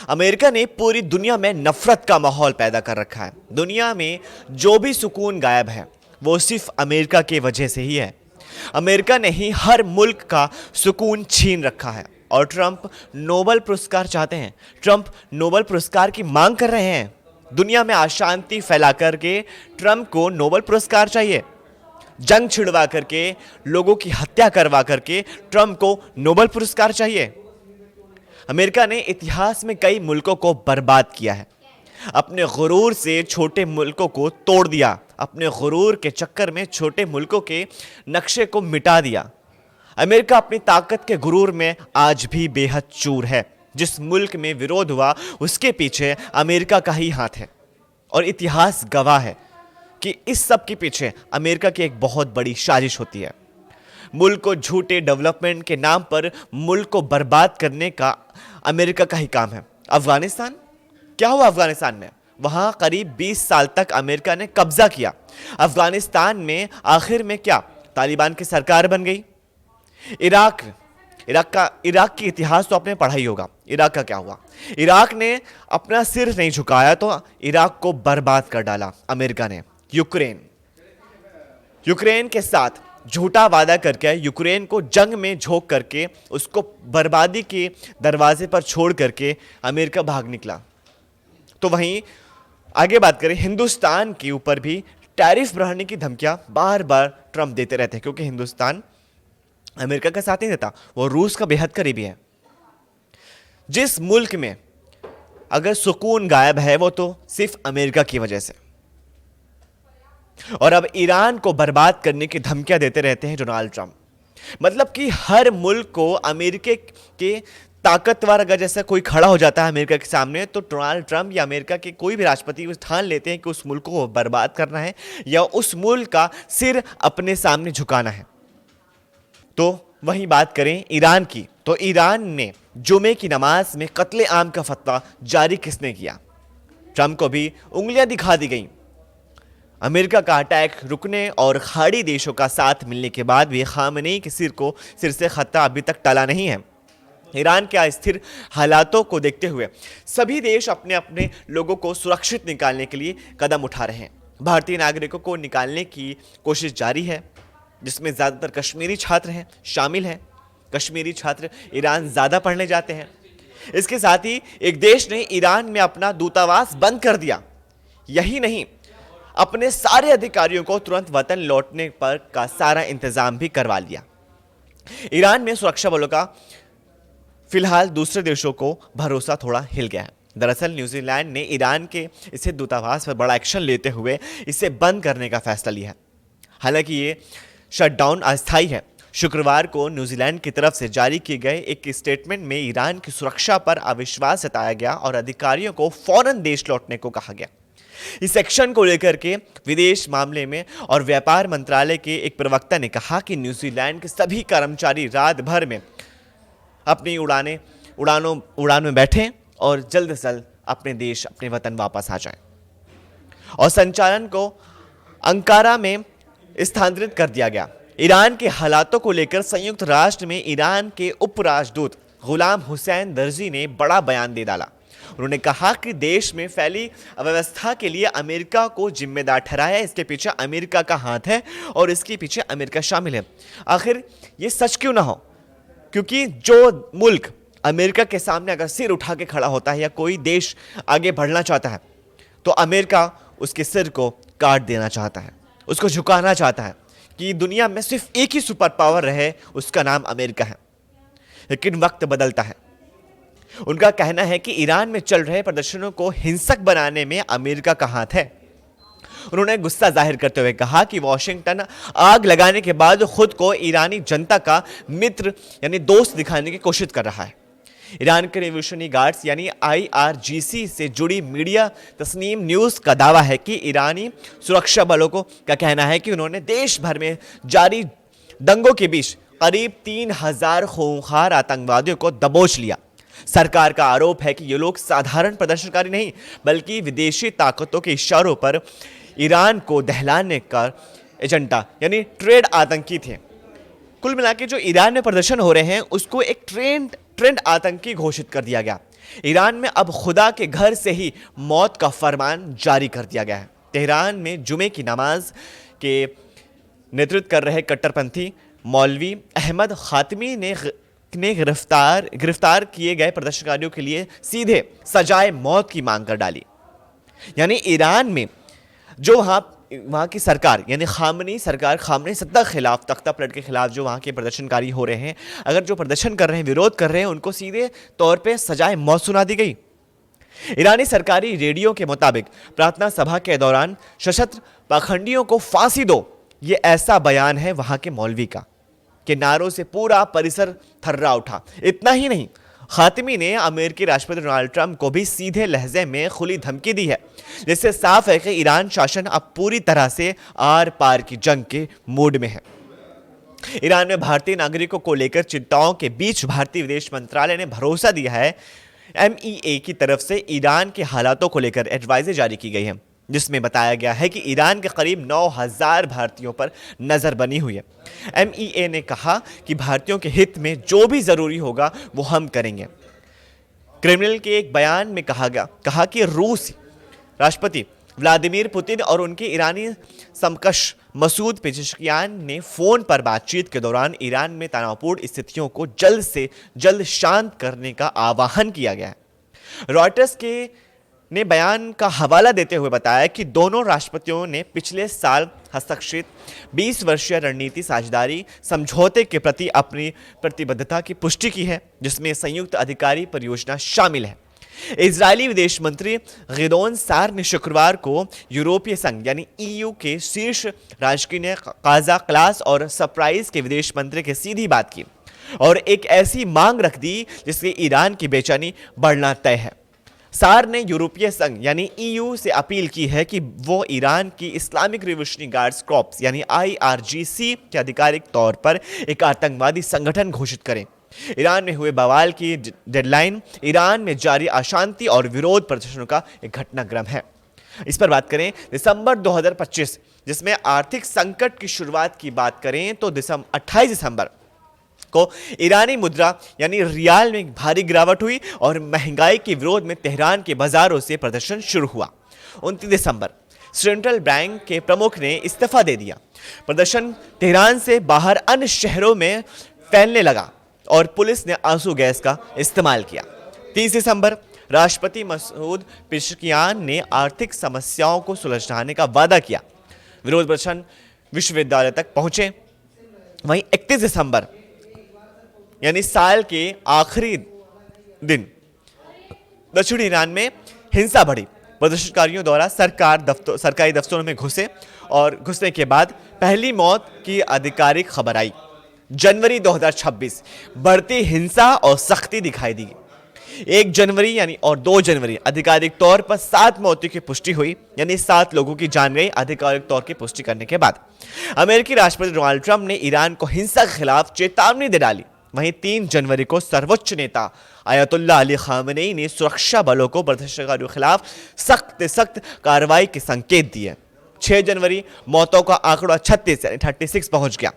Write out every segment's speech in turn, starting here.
America ने पूरी दुनिया में नफरत का माहौल पैदा कर रखा है। दुनिया में जो भी सुकून गायब है वो सिर्फ अमेरिका की वजह से ही है। अमेरिका ने ही हर मुल्क का सुकून छीन रखा है और ट्रंप नोबेल पुरस्कार चाहते हैं। ट्रंप नोबेल पुरस्कार की मांग कर रहे हैं। दुनिया में अशांति फैला करके ट्रंप को नोबेल पुरस्कार चाहिए। जंग छिड़वा करके, लोगों की हत्या करवा करके ट्रंप को नोबेल पुरस्कार चाहिए। अमेरिका ने इतिहास में कई मुल्कों को बर्बाद किया है। अपने गुरूर से छोटे मुल्कों को तोड़ दिया। अपने गुरूर के चक्कर में छोटे मुल्कों के नक्शे को मिटा दिया। अमेरिका अपनी ताकत के गुरूर में आज भी बेहद चूर है। जिस मुल्क में विरोध हुआ उसके पीछे अमेरिका का ही हाथ है और इतिहास गवाह है कि इस सब के पीछे अमेरिका की एक बहुत बड़ी साजिश होती है। मुल्क को झूठे डेवलपमेंट के नाम पर मुल्क को बर्बाद करने का अमेरिका का ही काम है। अफगानिस्तान, क्या हुआ अफगानिस्तान में? वहां करीब 20 साल तक अमेरिका ने कब्जा किया। अफगानिस्तान में आखिर में क्या तालिबान की सरकार बन गई। इराक की इतिहास तो आपने पढ़ा ही होगा। इराक का क्या हुआ? इराक ने अपना सिर नहीं झुकाया तो इराक को बर्बाद कर डाला अमेरिका ने। यूक्रेन के साथ झूठा वादा करके यूक्रेन को जंग में झोंक करके उसको बर्बादी के दरवाजे पर छोड़ करके अमेरिका भाग निकला। तो वहीं आगे बात करें, हिंदुस्तान के ऊपर भी टैरिफ बढ़ाने की धमकियां बार बार ट्रंप देते रहते हैं क्योंकि हिंदुस्तान अमेरिका का साथ नहीं देता, वो रूस का बेहद करीबी है। जिस मुल्क में अगर सुकून गायब है वो तो सिर्फ अमेरिका की वजह से। और अब ईरान को बर्बाद करने की धमकियां देते रहते हैं डोनाल्ड ट्रंप। मतलब कि हर मुल्क को अमेरिका के ताकतवर अगर जैसा कोई खड़ा हो जाता है अमेरिका के सामने तो डोनाल्ड ट्रंप या अमेरिका के कोई भी राष्ट्रपति ठान लेते हैं कि उस मुल्क को बर्बाद करना है या उस मुल्क का सिर अपने सामने झुकाना है। तो वहीं बात करें ईरान की, तो ईरान ने जुमे की नमाज में कत्ले आम का फतवा जारी किसने किया? ट्रंप को भी उंगलियां दिखा दी गई। अमेरिका का अटैक रुकने और खाड़ी देशों का साथ मिलने के बाद भी खामेनी के सिर से खतरा अभी तक टला नहीं है। ईरान के अस्थिर हालातों को देखते हुए सभी देश अपने अपने लोगों को सुरक्षित निकालने के लिए कदम उठा रहे हैं। भारतीय नागरिकों को निकालने की कोशिश जारी है जिसमें ज़्यादातर कश्मीरी छात्र हैं, शामिल हैं। कश्मीरी छात्र ईरान ज़्यादा पढ़ने जाते हैं। इसके साथ ही एक देश ने ईरान में अपना दूतावास बंद कर दिया। यही नहीं, अपने सारे अधिकारियों को तुरंत वतन लौटने पर का सारा इंतजाम भी करवा लिया। ईरान में सुरक्षा बलों का फिलहाल दूसरे देशों को भरोसा थोड़ा हिल गया है। दरअसल न्यूजीलैंड ने ईरान के इसे दूतावास पर बड़ा एक्शन लेते हुए इसे बंद करने का फैसला लिया है। हालांकि ये शटडाउन अस्थायी है। शुक्रवार को न्यूजीलैंड की तरफ से जारी किए गए एक स्टेटमेंट में ईरान की सुरक्षा पर अविश्वास जताया गया और अधिकारियों को फौरन देश लौटने को कहा गया। इस एक्शन को लेकर के विदेश मामले में और व्यापार मंत्रालय के एक प्रवक्ता ने कहा कि न्यूजीलैंड के सभी कर्मचारी रात भर में अपनी उड़ान में बैठें और जल्द से जल्द अपने देश, अपने वतन वापस आ जाएं। और संचालन को अंकारा में स्थानांतरित कर दिया गया। ईरान के हालातों को लेकर संयुक्त राष्ट्र में ईरान के उपराजदूत गुलाम हुसैन दर्जी ने बड़ा बयान दे डाला। उन्होंने कहा कि देश में फैली अव्यवस्था के लिए अमेरिका को जिम्मेदार ठहराया। इसके पीछे अमेरिका का हाथ है और इसके पीछे अमेरिका शामिल है। आखिर ये सच क्यों ना हो, क्योंकि जो मुल्क अमेरिका के सामने अगर सिर उठा के खड़ा होता है या कोई देश आगे बढ़ना चाहता है तो अमेरिका उसके सिर को काट देना चाहता है, उसको झुकाना चाहता है कि दुनिया में सिर्फ एक ही सुपर पावर रहे, उसका नाम अमेरिका है। लेकिन वक्त बदलता है। उनका कहना है कि ईरान में चल रहे प्रदर्शनों को हिंसक बनाने में अमेरिका का हाथ है। उन्होंने गुस्सा जाहिर करते हुए कहा कि वॉशिंगटन आग लगाने के बाद खुद को ईरानी जनता का मित्र यानी दोस्त दिखाने की कोशिश कर रहा है। ईरान के रिवोल्यूशनरी गार्ड्स यानी IRGC से जुड़ी मीडिया तस्नीम न्यूज़ का दावा है कि ईरानी सुरक्षा बलों का कहना है कि उन्होंने देश भर में जारी दंगों के बीच करीब 3000 खूंखार आतंकवादियों को दबोच लिया। सरकार का आरोप है कि ये लोग साधारण प्रदर्शनकारी नहीं बल्कि विदेशी ताकतों के इशारों पर ईरान को दहलाने का एजेंडा यानी ट्रेड आतंकी थे। कुल मिलाकर जो ईरान में प्रदर्शन हो रहे हैं उसको एक ट्रेंड आतंकी घोषित कर दिया गया। ईरान में अब खुदा के घर से ही मौत का फरमान जारी कर दिया गया है। तेहरान में जुमे की नमाज के नेतृत्व कर रहे कट्टरपंथी मौलवी अहमद खातमी ने गिरफ्तार किए गए प्रदर्शनकारियों के लिए सीधे सजाए मौत की मांग कर डाली। यानी ईरान में जो वहाँ की सरकार यानी खामनी सरकार, खामनी सत्ता के खिलाफ, तख्ता पलट के खिलाफ जो वहाँ के प्रदर्शनकारी हो रहे हैं, अगर जो प्रदर्शन कर रहे हैं, विरोध कर रहे हैं, उनको सीधे तौर पे सजाए मौत सुना दी गई। ईरानी सरकारी रेडियो के मुताबिक प्रार्थना सभा के दौरान सशस्त्र पाखंडियों को फांसी दो, ये ऐसा बयान है वहां के मौलवी का कि नारों से पूरा परिसर थर्रा उठा। इतना ही नहीं, खातिमी ने अमेरिकी राष्ट्रपति डोनाल्ड ट्रंप को भी सीधे लहजे में खुली धमकी दी है, जिससे साफ है कि ईरान शासन अब पूरी तरह से आर पार की जंग के मूड में है। ईरान में भारतीय नागरिकों को लेकर चिंताओं के बीच भारतीय विदेश मंत्रालय ने भरोसा दिया है। MEA की तरफ से ईरान के हालातों को लेकर एडवाइजरी जारी की गई है, जिसमें बताया गया है कि ईरान के करीब 9,000 भारतीयों पर नजर बनी हुई है। MEA ने कहा कि भारतीयों के हित में जो भी जरूरी होगा वो हम करेंगे। क्रेमलिन के एक बयान में कहा कि रूस राष्ट्रपति व्लादिमीर पुतिन और उनके ईरानी समकक्ष मसूद पेजेश्कियान ने फोन पर बातचीत के दौरान ईरान में तनावपूर्ण स्थितियों को जल्द से जल्द शांत करने का आह्वान किया गया है। रॉयटर्स ने बयान का हवाला देते हुए बताया कि दोनों राष्ट्रपतियों ने पिछले साल हस्ताक्षरित 20 वर्षीय रणनीति साझेदारी समझौते के प्रति अपनी प्रतिबद्धता की पुष्टि की है, जिसमें संयुक्त अधिकारी परियोजना शामिल है। इजरायली विदेश मंत्री गिदोन सार ने शुक्रवार को यूरोपीय संघ यानी EU के शीर्ष राजकीय ने काजा क्लास और सरप्राइज के विदेश मंत्री के सीधी बात की और एक ऐसी मांग रख दी जिससे ईरान की बेचैनी बढ़ना तय है। सार ने यूरोपीय संघ यानी EU से अपील की है कि वो ईरान की इस्लामिक रिवोल्यूशनरी गार्ड्स कॉर्प्स यानी IRGC के आधिकारिक तौर पर एक आतंकवादी संगठन घोषित करें। ईरान में हुए बवाल की डेडलाइन ईरान में जारी अशांति और विरोध प्रदर्शनों का एक घटनाक्रम है। इस पर बात करें दिसंबर 2025, जिसमें आर्थिक संकट की शुरुआत की बात करें तो 28 दिसंबर को ईरानी मुद्रा यानी रियाल में भारी गिरावट हुई और महंगाई के विरोध में तेहरान के बाजारों से प्रदर्शन शुरू हुआ। 29 दिसंबर सेंट्रल बैंक के प्रमुख ने इस्तीफा दे दिया। प्रदर्शन तेहरान से बाहर अन्य शहरों में फैलने लगा और पुलिस ने आंसू गैस का इस्तेमाल किया। 30 दिसंबर राष्ट्रपति मसूद पेजेश्कियान ने आर्थिक समस्याओं को सुलझाने का वादा किया। विरोध प्रदर्शन विश्वविद्यालय तक पहुंचे। वहीं 31 दिसंबर यानी साल के आखिरी दिन दक्षिण ईरान में हिंसा बढ़ी। प्रदर्शनकारियों द्वारा सरकारी दफ्तरों में घुसने के बाद पहली मौत की आधिकारिक खबर आई। जनवरी 2026 बढ़ती हिंसा और सख्ती दिखाई दी। 1 जनवरी यानी और 2 जनवरी आधिकारिक तौर पर 7 मौतों की पुष्टि हुई, यानी 7 लोगों की जान गई आधिकारिक तौर की पुष्टि करने के बाद। अमेरिकी राष्ट्रपति डोनाल्ड ट्रंप ने ईरान को हिंसा के खिलाफ चेतावनी दे डाली। वहीं 3 जनवरी को सर्वोच्च नेता आयतुल्लाह अली खामेनी ने सुरक्षा बलों को प्रदर्शनकारियों के खिलाफ सख्त कार्रवाई के संकेत दिए। 6 जनवरी मौतों का आंकड़ा 36 पहुंच गया।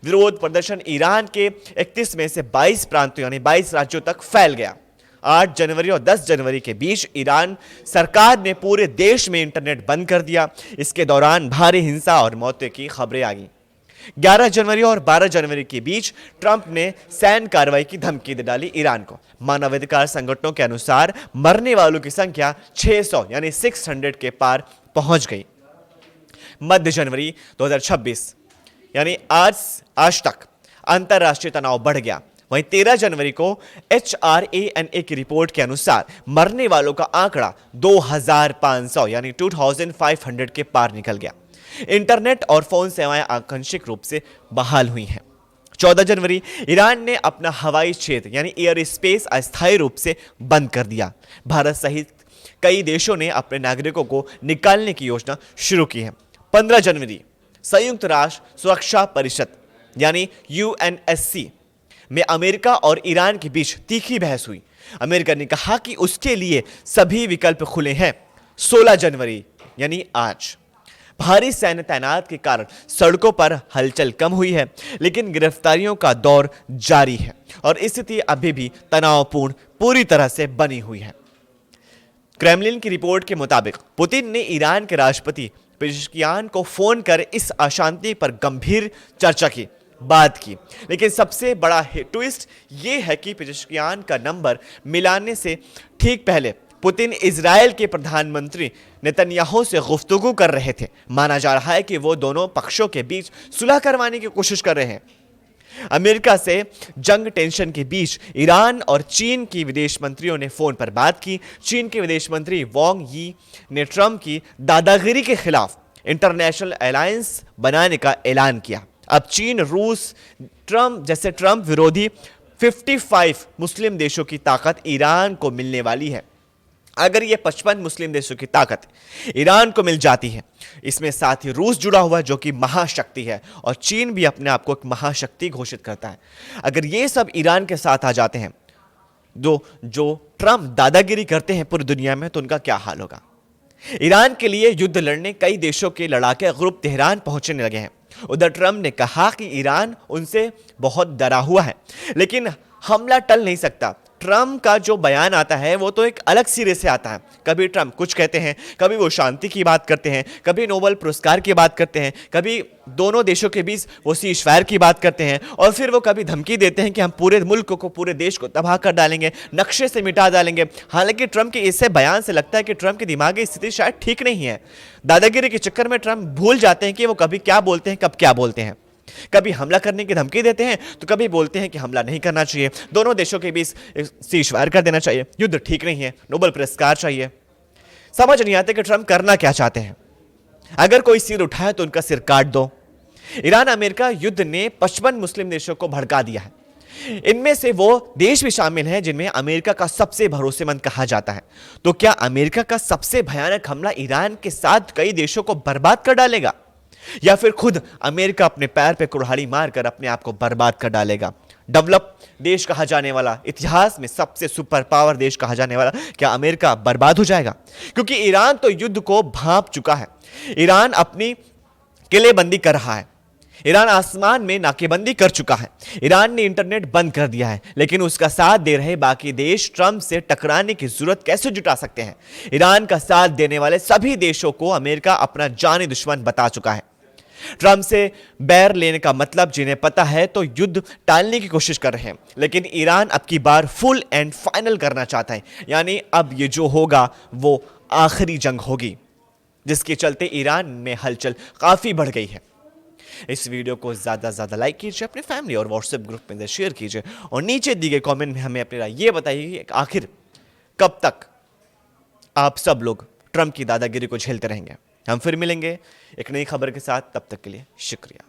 विरोध प्रदर्शन ईरान के 31 में से 22 प्रांतों यानी 22 राज्यों तक फैल गया। 8 जनवरी और 10 जनवरी के बीच ईरान सरकार ने पूरे देश में इंटरनेट बंद कर दिया। इसके दौरान भारी हिंसा और मौतों की खबरें आ गईं। 11 जनवरी और 12 जनवरी के बीच ट्रंप ने सैन्य कार्रवाई की धमकी दे डाली ईरान को। मानवाधिकार संगठनों के अनुसार मरने वालों की संख्या 600 यानी 600 के पार पहुंच गई। मध्य जनवरी 2026 यानी आज तक अंतरराष्ट्रीय तनाव बढ़ गया। वहीं 13 जनवरी को HRANA की रिपोर्ट के अनुसार मरने वालों का आंकड़ा 2500 यानी 2500 के पार निकल गया। इंटरनेट और फोन सेवाएं आंशिक रूप से बहाल हुई हैं। 14 जनवरी ईरान ने अपना हवाई क्षेत्र यानी एयर स्पेस अस्थायी रूप से बंद कर दिया। भारत सहित कई देशों ने अपने नागरिकों को निकालने की योजना शुरू की है। 15 जनवरी संयुक्त राष्ट्र सुरक्षा परिषद यानी UNSC में अमेरिका और ईरान के बीच तीखी बहस हुई। अमेरिका ने कहा कि उसके लिए सभी विकल्प खुले हैं। 16 जनवरी यानी आज भारी सैन्य तैनात के कारण सड़कों पर हलचल कम हुई है, लेकिन गिरफ्तारियों का दौर जारी है और स्थिति अभी भी तनावपूर्ण पूरी तरह से बनी हुई है। क्रेमलिन की रिपोर्ट के मुताबिक पुतिन ने ईरान के राष्ट्रपति पेजेश्कियान को फोन कर इस अशांति पर गंभीर चर्चा की बात की, लेकिन सबसे बड़ा ट्विस्ट ये है कि पेजेश्कियान का नंबर मिलाने से ठीक पहले पुतिन इजरायल के प्रधानमंत्री नेतन्याहू से गुफ्तगू कर रहे थे। माना जा रहा है कि वो दोनों पक्षों के बीच सुलह करवाने की कोशिश कर रहे हैं। अमेरिका से जंग टेंशन के बीच ईरान और चीन की विदेश मंत्रियों ने फोन पर बात की। चीन के विदेश मंत्री वांग यी ने ट्रंप की दादागिरी के खिलाफ इंटरनेशनल अलायंस बनाने का ऐलान किया। अब चीन, रूस, ट्रंप विरोधी 55 मुस्लिम देशों की ताकत ईरान को मिलने वाली है। अगर ये 55 मुस्लिम देशों की ताकत ईरान को मिल जाती है, इसमें साथ ही रूस जुड़ा हुआ है जो कि महाशक्ति है, और चीन भी अपने आप को एक महाशक्ति घोषित करता है। अगर ये सब ईरान के साथ आ जाते हैं, जो ट्रंप दादागिरी करते हैं पूरी दुनिया में, तो उनका क्या हाल होगा। ईरान के लिए युद्ध लड़ने कई देशों के लड़ाके ग्रुप तेहरान पहुंचने लगे हैं। उधर ट्रंप ने कहा कि ईरान उनसे बहुत डरा हुआ है, लेकिन हमला टल नहीं सकता। ट्रंप का जो बयान आता है वो तो एक अलग सिरे से आता है। कभी ट्रंप कुछ कहते हैं, कभी वो शांति की बात करते हैं, कभी नोबेल पुरस्कार की बात करते हैं, कभी दोनों देशों के बीच वो सीज़फायर की बात करते हैं, और फिर वो कभी धमकी देते हैं कि हम पूरे मुल्क को, पूरे देश को तबाह कर डालेंगे, नक्शे से मिटा डालेंगे। हालांकि ट्रंप के इससे बयान से लगता है कि ट्रंप की दिमागी स्थिति शायद ठीक नहीं है। दादागिरी के चक्कर में ट्रंप भूल जाते हैं कि वो कभी क्या बोलते हैं, कब क्या बोलते हैं। कभी हमला करने की धमकी देते हैं, तो कभी बोलते हैं कि हमला नहीं करना चाहिए, दोनों देशों के बीच सीज़फायर कर देना चाहिए, युद्ध ठीक नहीं है, नोबेल पुरस्कार चाहिए। समझ नहीं आते कि ट्रंप करना क्या चाहते हैं। अगर कोई सिर उठाए तो उनका सिर काट दो। ईरान अमेरिका युद्ध ने 55 मुस्लिम देशों को भड़का दिया है। इनमें से वो देश भी शामिल हैं जिनमें अमेरिका का सबसे भरोसेमंद कहा जाता है। तो क्या अमेरिका का सबसे भयानक हमला ईरान के साथ कई देशों को बर्बाद कर डालेगा, या फिर खुद अमेरिका अपने पैर पे कुल्हाड़ी मारकर अपने आप को बर्बाद कर डालेगा। डेवलप देश कहा जाने वाला, इतिहास में सबसे सुपर पावर देश कहा जाने वाला, क्या अमेरिका बर्बाद हो जाएगा? क्योंकि ईरान तो युद्ध को भांप चुका है। ईरान अपनी किलेबंदी कर रहा है। ईरान आसमान में नाकेबंदी कर चुका है। ईरान ने इंटरनेट बंद कर दिया है, लेकिन उसका साथ दे रहे बाकी देश ट्रंप से टकराने की जरूरत कैसे जुटा सकते हैं? ईरान का साथ देने वाले सभी देशों को अमेरिका अपना जानी दुश्मन बता चुका है। ट्रंप से बैर लेने का मतलब जिन्हें पता है तो युद्ध टालने की कोशिश कर रहे हैं, लेकिन ईरान अब की बार फुल एंड फाइनल करना चाहता है। यानी अब ये जो होगा वो आखिरी जंग होगी, जिसके चलते ईरान में हलचल काफी बढ़ गई है। इस वीडियो को ज्यादा से ज्यादा लाइक कीजिए, अपने फैमिली और व्हाट्सएप ग्रुप में शेयर कीजिए, और नीचे दिए गए कमेंट में हमें अपनी राय ये बताइए कि आखिर कब तक आप सब लोग ट्रंप की दादागिरी को झेलते रहेंगे। हम फिर मिलेंगे एक नई खबर के साथ, तब तक के लिए शुक्रिया।